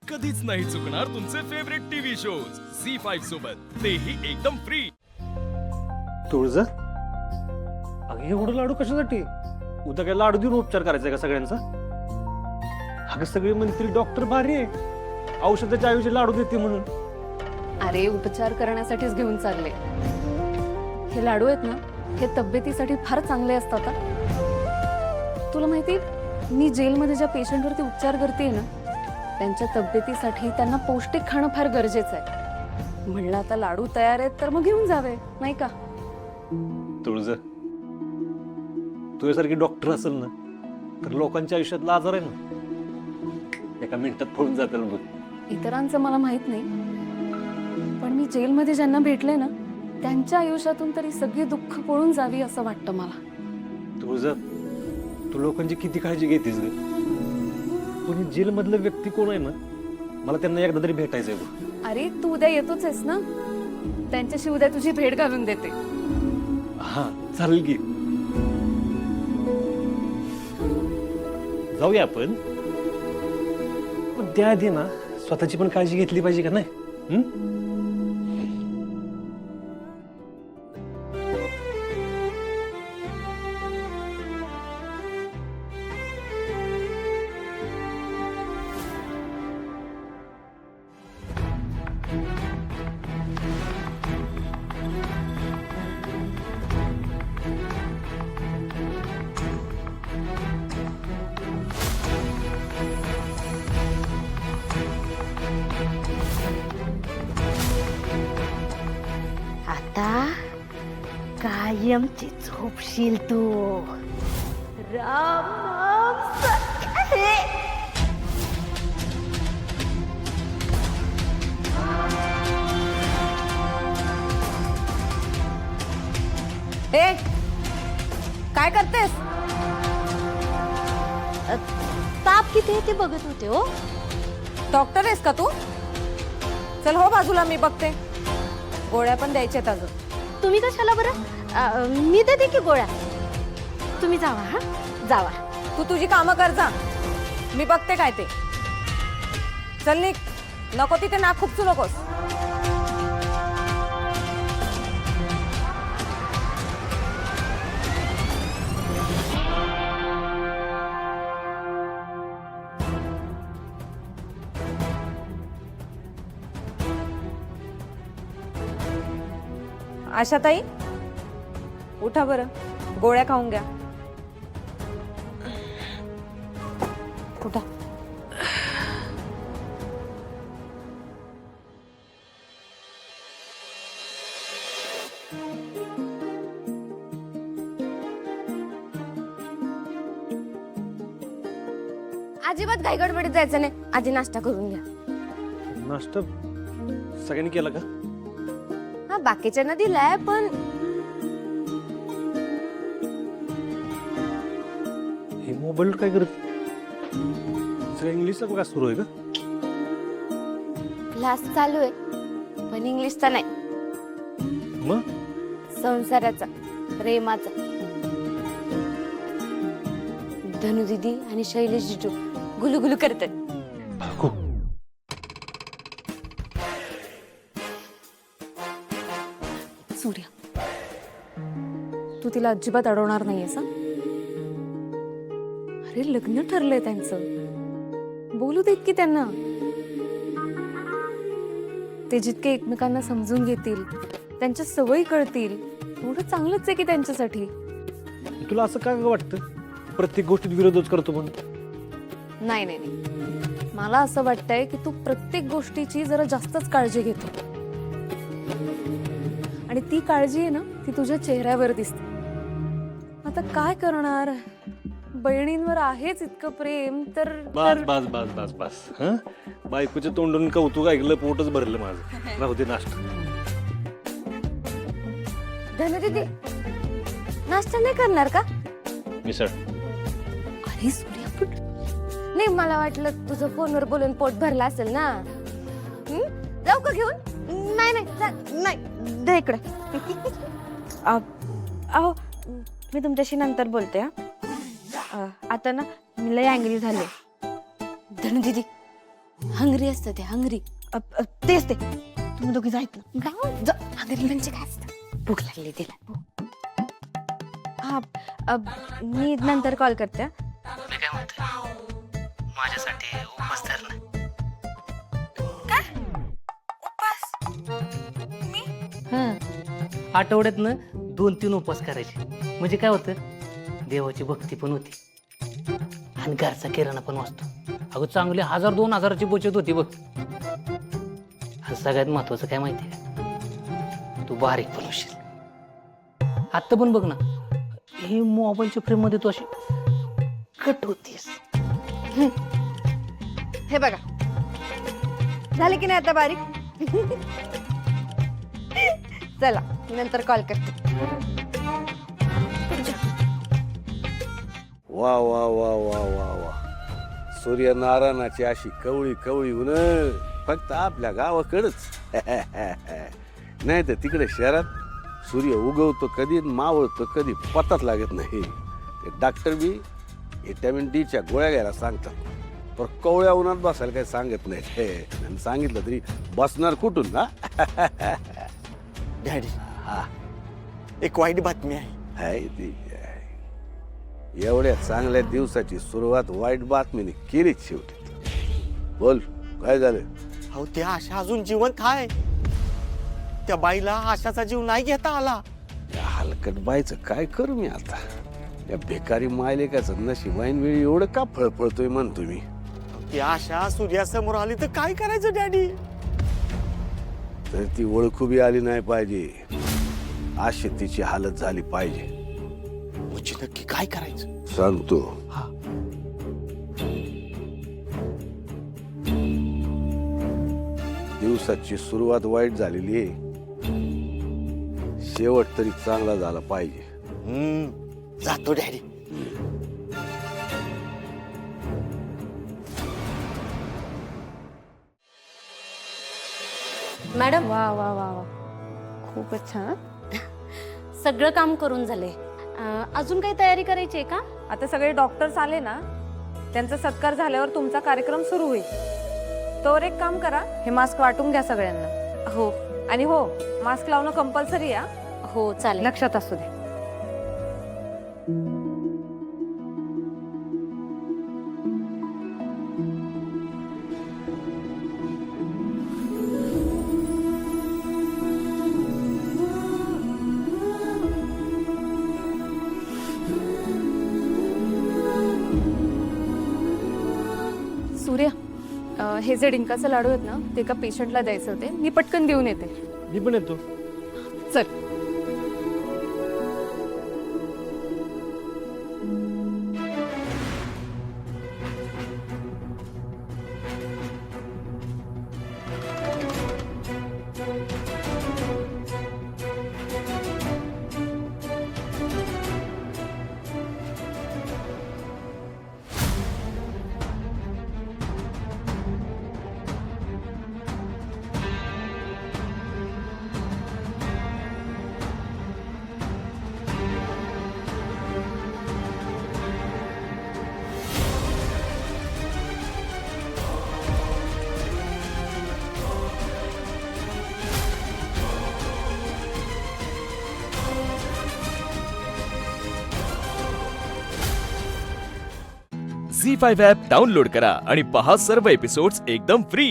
कधीच नाही चुकणार तुमचे फेवरेट टीव्ही शोज झी5 सोबत, तेही एकदम फ्री. तुळजा अगं एवढं लाडू कशासाठी? उद्या काय लाडू देऊन उपचार करायचा का सगळ्यांचा? अगं सगळे म्हणतील डॉक्टर भारी आहे, औषधाच्या ऐवजी लाडू देते म्हणून. अरे उपचार करण्यासाठीच घेऊन चालले. हे लाडू आहेत ना, हे तब्येतीसाठी फार चांगले असतात. तुला माहिती, मी जेलमध्ये ज्या पेशंटवरती उपचार करते ना, त्यांच्या तब्येतीसाठी त्यांना पौष्टिक खाणं फार गरजेचं आहे. म्हणलं आता लाडू तयार आहेत तर मग घेऊन जावे, नाही का? तुळजा तुझ्यासारखी डॉक्टर असेल ना तर लोकांच्या आयुष्यातला आजार आहे ना एका मिनिटात पळून जातील बघ. इतरांचं मला माहित नाही, पण मी जेलमध्ये ज्यांना भेटले ना, त्यांच्या आयुष्यातून तरी सगळी दुःख पळून जावी असं वाटतं मला. तुळजा तू लोकांची किती काळजी घेतेस ग. पण जेल मधलं व्यक्ती कोण आहे ना, मला त्यांना एकदा तरी भेटायचंय बघ. अरे तू उद्या येतोच आहेस ना, त्यांच्याशी उद्या तुझी भेट घालून देते. हा चालेल की, जाऊया आपण. पण त्याआधी ना स्वतःची पण काळजी घेतली पाहिजे का नाही? आता कायमची झोपशील तू. राम नाम सत्य है. ए काय करतेस? ताप किती आहे ते बघत होते हो. डॉक्टर आहेस का तू? चल हो बाजूला, मी बघते. गोळ्या पण द्यायच्यात अजून. तुम्ही कशाला बरं? मी देते की गोळ्या. तुम्ही जावा, हा जावा. तू तुझी कामं कर जा, मी बघते काय ते. चल निघ, नको तिथे नाक खुपसू नकोस. आशाताई उठा बरं, गोळ्या खाऊन घ्या. उठा. अजिबात घाई गडबडीत जायचं नाही, आधी नाश्ता करून घ्या. नाश्ता सगळ्यांनी केला का? हा बाकीच्यांना दिलाय, पण हे मोबाईल काय करत? सगळं इंग्लिशचा क्लास सुरू आहे का? क्लास चालू आहे, पण इंग्लिशचा नाही, मग संसाराचा, प्रेमाचा. धनु दीदी आणि शैलेश जिजू गुलुगुलू करतात. सूर्या, तू तिला अजिबात अडवणार नाहीयेस. अरे लग्न ठरलंय त्यांचं, बोलू देत की त्यांना. ते जितके एकमेकांना समजून घेतील, त्यांच्या सवयी कळतील, तेवढं चांगलंच आहे की त्यांच्यासाठी. तुला असं काय वाटतं प्रत्येक गोष्टीत विरोधच करतो म्हणून? नाही नाही नाही, मला असं वाटतंय की तू प्रत्येक गोष्टीची जरा जास्तच काळजी घेतो, आणि ती काळजी आहे ना, ती तुझ्या चेहऱ्यावर दिसते. आता काय करणार, बहिणींवर आहेच इतकं प्रेम तर. बस बस बस बस बस. हं? बायकोच्या तोंडून कौतुक ऐकलं, पोटच भरलं माझं. राहू दे नाश्ता. धनु दीदी नाश्ता नाही करणार का? मिसळ. अरे सूर्या, पण नाही, मला वाटलं तुझं फोनवर बोलून पोट भरलं असेल ना. जाऊ का घेऊन? नाही नाही नाही, दे इकडे. अहो मी तुमच्याशी नंतर बोलते. आता ना मी लय अँग्री झाले. धनु दीदी हंगरी असतं ते हंगरी. तेच ते तुम्ही दोघी जायत ना. हंगरी म्हणजे काय असतं? भूक लागली तिला. हा मी नंतर कॉल करते हा. मी काय म्हणतोय, माझ्यासाठी उपवास धर ना. हा, आठवड्यातनं 2-3 उपवास करायचे. म्हणजे काय होतं, देवाची भक्ती पण होती आणि घरचा किराणा पण वाचतो. अगं चांगली 1000-2000ची बचत होती बघ. आणि सगळ्यात महत्वाचं काय माहिती का, तू बारीक पण होशील. आत्ता पण बघ ना, हे मोबाईलच्या फ्रेम मध्ये तू अशी कट होतीस. हे बघा झाले की नाही आता बारीक. चला मी नंतर कॉल करते. वा वा वा वा वा वा, सूर्यनारायणाची अशी कवळी कवळी ऊन फक्त आपल्या गावाकडच. नाही तर तिकडे शहरात सूर्य उगवतो कधी मावळतो कधी पताच लागत नाही. ते डॉक्टर बी व्हिटॅमिन डीच्या गोळ्या घ्यायला सांगतात, पण कवळ्या उन्हात बसायला काही सांगत नाही. आणि सांगितलं तरी बसणार कुठून ना. डॅडी, एक वाईट बातमी आहे. हाय ती एवढ्या चांगल्या दिवसाची सुरुवात वाईट बातमीने केलीच शेवटी. बोल काय झालं? अहो, ते आशा अजून जिवंत आहे. त्या बाईला आशाचा जीव नाही घेता आला. या हलकट बाईचं काय करू मी आता? या बेकारी मायलेकाचं नशीब ऐन वेळी एवढं का फळफळतोय म्हणतो मी. ती आशा सूर्यासमोर आली तर काय करायचं डॅडी? तर ती ओळखू बी आली नाही पाहिजे, अशी तिची हालत झाली पाहिजे. म्हणजे नक्की काय करायचं? सांगतो. दिवसाची सुरुवात वाईट झालेली आहे, शेवट तरी चांगला झाला पाहिजे. जातो डॅडी. मॅडम, वा वा वा वा, खूपच छान. सगळं काम करून झाले. अजून काही तयारी करायची आहे का? आता सगळे डॉक्टर्स आले ना, त्यांचा सत्कार झाल्यावर तुमचा कार्यक्रम सुरू होईल. तर एक काम करा, हे मास्क वाटून घ्या सगळ्यांना. हो आणि हो, मास्क लावणं कंपल्सरी आहे. हो चालेल. लक्षात असू दे. सूर्या, हे जे डिंकाचे लाडू आहेत ना, ते एका पेशंटला द्यायचे होते. मी पटकन देऊन येते. मी पण येतो. चल. झी5 ॲप डाउनलोड करा आणि पहा सर्व एपिसोड्स एकदम फ्री.